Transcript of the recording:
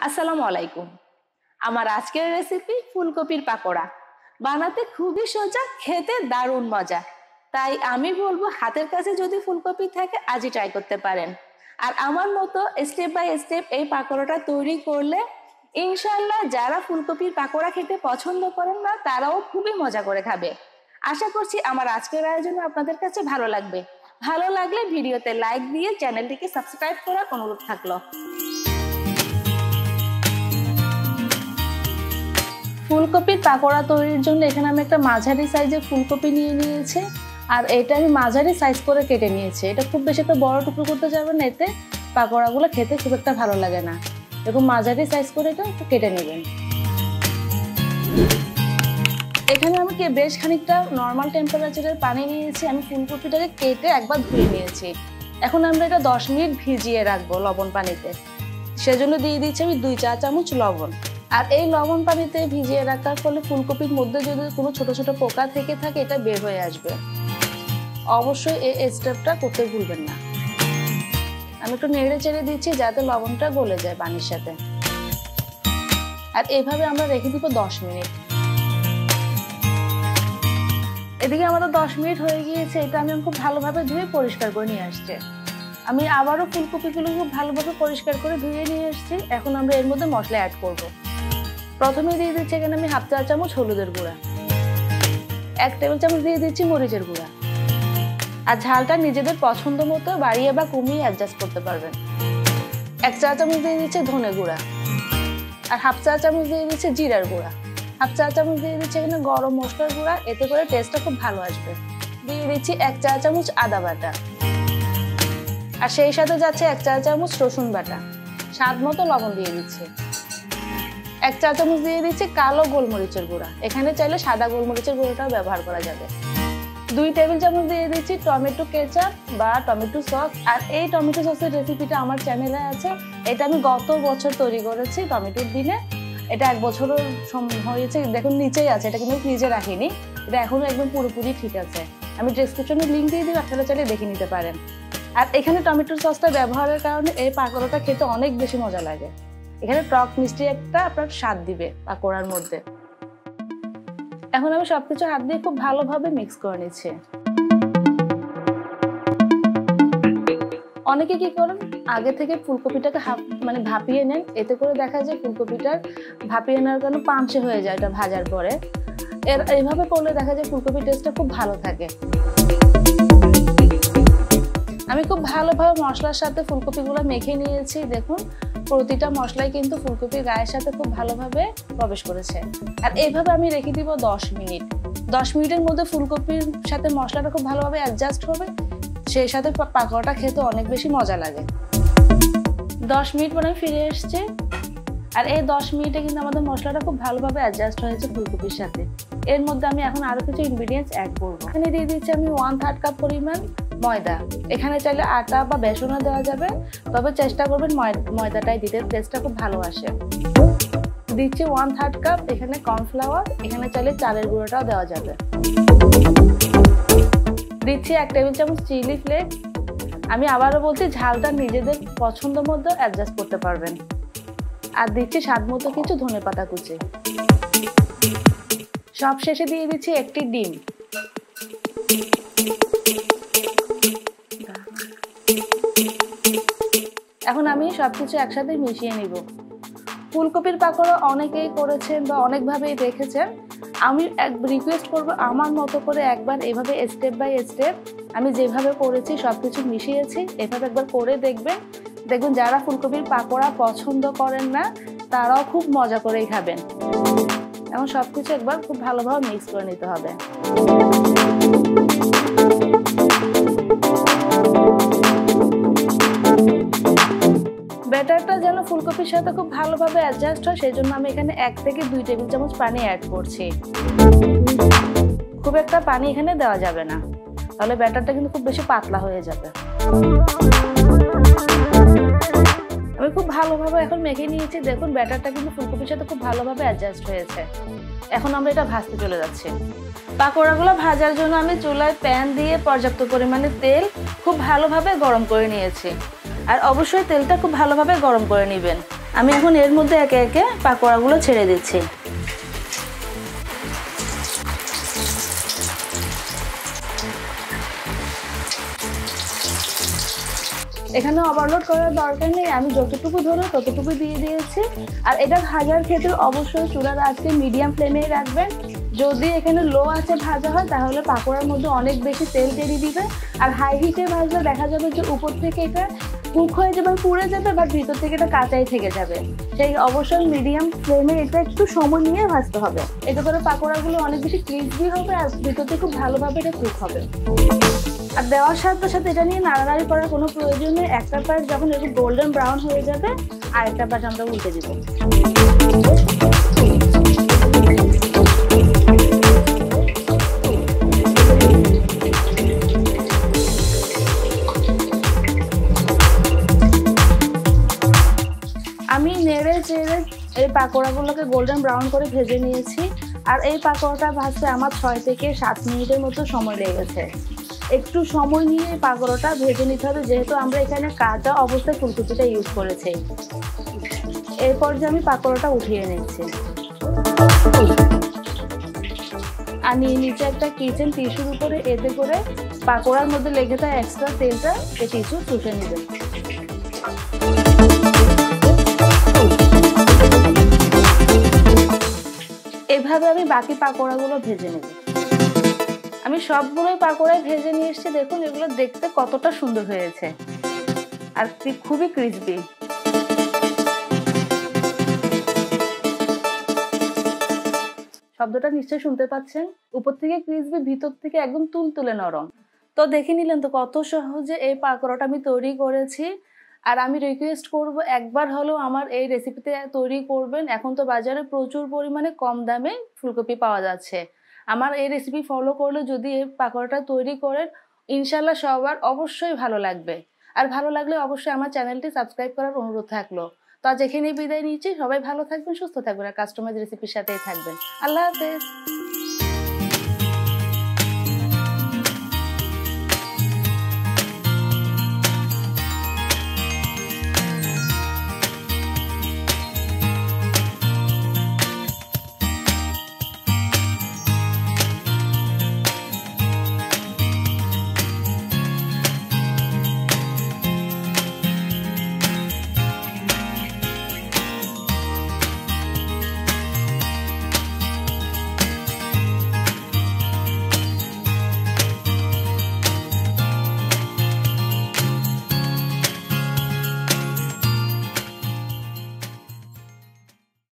আসসালামু আলাইকুম। আমার আজকের রেসিপি ফুলকপির পাকোড়া। বানাতে খুবই সোজা, খেতে দারুণ মজা। তাই আমি বলবো হাতের কাছে যদি ফুলকপি থাকে আজই ট্রাই করতে পারেন। আর আমার মতো স্টেপ বাই স্টেপ এই পাকোড়াটা তৈরি করলে ইনশাআল্লাহ যারা ফুলকপির পাকোড়া খেতে পছন্দ করেন না তারাও খুবই মজা করে খাবে। আশা করছি আমার আজকের আয়োজন আপনাদের কাছে ভালো লাগবে। ভালো লাগলে ভিডিওতে লাইক দিয়ে চ্যানেলটিকে সাবস্ক্রাইব করার অনুরোধ থাকলো। ফুলকপির পাকোড়া তৈরির জন্য এখানে আমি একটা মাঝারি সাইজের ফুলকপি নিয়ে নিয়েছি, আর এটা আমি মাঝারি সাইজ করে কেটে নিয়েছি। এটা খুব বেশি একটা বড় টুকরো করতে যাবেন না, এতে পাকোড়াগুলো খেতে খুব একটা ভালো লাগে না। এরকম মাঝারি সাইজ করে এটা একটু কেটে নেবেন। এখানে আমি বেশ খানিকটা নর্মাল টেম্পারেচারের পানি নিয়েছি। আমি ফুলকপিটাকে কেটে একবার ধুয়ে নিয়েছি। এখন আমরা এটা 10 মিনিট ভিজিয়ে রাখবো লবণ পানিতে। সেজন্য দিয়ে দিচ্ছি আমি 2 চা চামচ লবণ। আর এই লবণ পানিতে ভিজিয়ে রাখার ফলে ফুলকপির মধ্যে যদি কোনো ছোট ছোট পোকা থেকে থাকে এটা বের হয়ে আসবে। অবশ্যই এই স্টেপটা করতে ভুলবেন না। আমি একটু নেড়ে চেড়ে দিচ্ছি যাতে লবণটা গলে যায় পানির সাথে। আর এইভাবে আমরা রেখে দিব 10 মিনিট। এদিকে আমাদের 10 মিনিট হয়ে গিয়েছে। এটা আমি খুব ভালোভাবে ধুয়ে পরিষ্কার করে নিয়ে আসছি। আমি আবারও ফুলকপিগুলো খুব ভালোভাবে পরিষ্কার করে ধুয়ে নিয়ে এসেছি। এখন আমরা এর মধ্যে মশলা অ্যাড করব। প্রথমে দিয়ে দিচ্ছি এখানে আমি 1/2 চা চামচ হলুদের গুঁড়া, 1 টেবিল চামচ দিয়ে দিচ্ছি মরিচের গুঁড়া। আর ঝালটা নিজেদের পছন্দ মতো বাড়িয়ে বা কমিয়ে অ্যাডজাস্ট করতে পারবেন। 1 চা চামচ দিয়ে দিচ্ছি ধনে গুঁড়া, আর 1/2 চা চামচ দিয়ে দিচ্ছি জিরার গুঁড়া, 1/2 চা চামচ দিয়ে দিচ্ছি এখানে গরম মশলার গুঁড়া। এতে করে টেস্টটা খুব ভালো আসবে। দিয়ে দিচ্ছি 1 চা চামচ আদা বাটা, আর সেই সাথে যাচ্ছে 1 চা চামচ রসুন বাটা। স্বাদ মতো লবণ দিয়ে দিচ্ছি। 1 চা চামচ দিয়ে দিচ্ছি কালো গোলমরিচের গুঁড়া। এখানে চাইলে সাদা গোলমরিচের গুঁড়োটাও ব্যবহার করা যাবে। 2 টেবিল চামচ দিয়ে দিচ্ছি টমেটো কেচাপ বা টমেটো সস। আর এই টমেটো সসের রেসিপিটা আমার চ্যানেলে আছে। এটা আমি গত বছর তৈরি করেছি টমেটোর দিনে। এটা 1 বছরও হয়েছে। দেখুন নিচেই আছে, এটা কিন্তু ফ্রিজে রাখিনি। এটা এখনো একদম পুরোপুরি ঠিক আছে। আমি ডেসক্রিপশনে লিঙ্ক দিয়ে দিই, আপনারা চাইলে দেখে নিতে পারেন। আর এখানে টমেটোর সসটা ব্যবহারের কারণে এই পাকোড়াটা খেতে অনেক বেশি মজা লাগে। এখানে টক মিষ্টি একটা আপনার স্বাদ দিবে পাকোড়ার মধ্যে। এখন আমি সবকিছু হাত দিয়ে খুব ভালোভাবে মিক্স করে নিচ্ছি। অনেকে কি করেন আগে থেকে ফুলকপিটাকে ভাপিয়ে নেন। এতে করে দেখা যায় ফুলকপিটার ভাপিয়ে নেওয়ার কারণে পাঞ্চে হয়ে যায় এটা ভাজার পরে। এইভাবে করলে দেখা যায় ফুলকপির টেস্টটা খুব ভালো থাকে। আমি খুব ভালোভাবে মশলার সাথে ফুলকপিগুলো মেখে নিয়েছি। দেখুন প্রতিটা মশলাই কিন্তু ফুলকপির গায়ের সাথে খুব ভালোভাবে প্রবেশ করেছে। আর এইভাবে আমি রেখে দিব 10 মিনিট। 10 মিনিটের মধ্যে ফুলকপির সাথে মশলাটা খুব ভালোভাবে অ্যাডজাস্ট হবে। সেই সাথে পাকোড়াটা খেতে অনেক বেশি মজা লাগে। 10 মিনিট পরে আমি ফিরে এসেছি। আর এই 10 মিনিটে কিন্তু আমাদের মশলাটা খুব ভালোভাবে অ্যাডজাস্ট হয়েছে ফুলকপির সাথে। এর মধ্যে আমি এখন আরো কিছু ইনগ্রেডিয়েন্টস অ্যাড করব। এখানে দিয়ে দিচ্ছি আমি 1/3 কাপ পরিমাণ ময়দা। এখানে চাইলে আটা বা বেসনও দেওয়া যাবে, তবে চেষ্টা করবেন ময়দাটাই দিতে, টেস্টটা খুব ভালো আসে। দিচ্ছি 1/3 কাপ এখানে কর্নফ্লাওয়ার। এখানে চাইলে চালের গুঁড়োটাও দেওয়া যাবে। দিচ্ছি 1 টেবিল চামচ চিলি ফ্লেক্স। আমি আবারও বলছি ঝালটা নিজেদের পছন্দ মতো অ্যাডজাস্ট করতে পারবেন। আর দিচ্ছি স্বাদ মতো কিছু ধনেপাতা কুচি। সব শেষে দিয়ে দিচ্ছি একটি ডিম। এখন আমি সবকিছু একসাথে মিশিয়ে নিব। ফুলকপির পাকোড়া অনেকেই করেছেন বা অনেকভাবেই দেখেছেন। আমি রিকোয়েস্ট করব আমার মতো করে একবার এভাবে স্টেপ বাই স্টেপ আমি যেভাবে করেছি সবকিছু মিশিয়েছি এভাবে একবার করে দেখবেন। দেখুন যারা ফুলকপির পাকোড়া পছন্দ করেন না তারাও খুব মজা করেই খাবেন। এখন সবকিছু একবার খুব ভালোভাবে মিক্স করে নিতে হবে। ব্যাটারটা যেন ফুলকপির সাথে খুব ভালোভাবে অ্যাডজাস্ট হয় সেই জন্য আমি এখানে 1 থেকে 2 টেবিল চামচ পানি অ্যাড করছি। খুব একটা পানি এখানে দেওয়া যাবে না, তাহলে ব্যাটারটা কিন্তু খুব বেশি পাতলা হয়ে যাবে। আমি খুব ভালোভাবে এখন মেখে নিয়েছি। দেখুন ব্যাটারটা কিন্তু ফুলকপির সাথে খুব ভালোভাবে অ্যাডজাস্ট হয়েছে। এখন আমরা এটা ভাজতে চলে যাচ্ছি। পাকোড়াগুলো ভাজার জন্য আমি চুলায় প্যান দিয়ে পর্যাপ্ত পরিমাণে তেল খুব ভালোভাবে গরম করে নিয়েছি। আর অবশ্যই তেলটা খুব ভালোভাবে গরম করে নেবেন। আমি এখন এর মধ্যে একে একে পাকোড়াগুলো ছেড়ে দিচ্ছি। এখানে ওভারলোড করার দরকার নেই, আমি যতটুকু ধরো ততটুকু দিয়ে দিয়েছি। আর এটা ভাজার ক্ষেত্রে অবশ্যই চুলার আঁচকে মিডিয়াম ফ্লেমেই রাখবেন। যদি এখানে লো আঁচে ভাজা হয় তাহলে পাকোড়ার মধ্যে অনেক বেশি তেল টেনে দিবে, আর হাই হিটে ভাজলে দেখা যাবে যে উপর থেকে এটা কুক হয়ে যাবে, পুড়ে যাবে, বা ভিতর থেকে এটা কাঁচাই থেকে যাবে। সেই অবশ্যই মিডিয়াম ফ্লেমে এটা একটু সময় নিয়ে ভাজতে হবে। এতে করে পাকোড়াগুলো অনেক বেশি ক্রিসপি হবে আর ভিতর থেকে খুব ভালোভাবে এটা কুক হবে। আর দেওয়ার সাথে সাথে এটা নিয়ে নাড়ানাড়ি করার কোনো প্রয়োজন নেই। একটা পাশ যখন একটু গোল্ডেন ব্রাউন হয়ে যাবে আরেকটা পাশ আমরা উল্টে দিব। আমি নেড়ে চেড়ে এই পাকোড়াগুলোকে গোল্ডেন ব্রাউন করে ভেজে নিয়েছি। আর এই পাকোড়াটা ভাজতে আমার 6 থেকে 7 মিনিটের মতো সময় লেগেছে। একটু সময় নিয়ে এই পাকোড়াটা ভেজে নিতে হবে, যেহেতু আমরা এখানে কাঁচা অবস্থায় ফুলকপিটা ইউজ করেছি। এরপর যে আমি পাকোড়াটা উঠিয়ে নিচ্ছি আর নিয়ে নিচে একটা কিচেন টিস্যুর উপরে, এতে করে পাকোড়ার মধ্যে লেগে থাকা এক্সট্রা তেলটা এই টিস্যু শুষে নেবে। এভাবে আমি বাকি পাকোড়াগুলো ভেজে নেব। আমি সবগুলোই পাকোড়ায় ভেজে নিয়ে এসেছি। দেখুন এগুলো দেখতে কতটা সুন্দর হয়েছে আর খুবই ক্রিসপি। শব্দটা নিশ্চয়ই শুনতে পাচ্ছেন, উপর থেকে ক্রিসপি, ভিতর থেকে একদম তুলতুলে নরম। তো দেখে নিলেন তো কত সহজে এই পাকোড়াটা আমি তৈরি করেছি। আর আমি রিকোয়েস্ট করব একবার হলেও আমার এই রেসিপিতে তৈরি করবেন। এখন তো বাজারে প্রচুর পরিমাণে কম দামে ফুলকপি পাওয়া যাচ্ছে। আমার এই রেসিপি ফলো করলে যদি এই পাকোড়াটা তৈরি করেন, ইনশাল্লাহ সবার অবশ্যই ভালো লাগবে। আর ভালো লাগলে অবশ্যই আমার চ্যানেলটি সাবস্ক্রাইব করার অনুরোধ থাকলো। তো আজ এখানেই বিদায় নিচ্ছি। সবাই ভালো থাকবেন, সুস্থ থাকবেন আর কাস্টমাইজ রেসিপির সাথেই থাকবেন। আল্লাহ হাফেজ।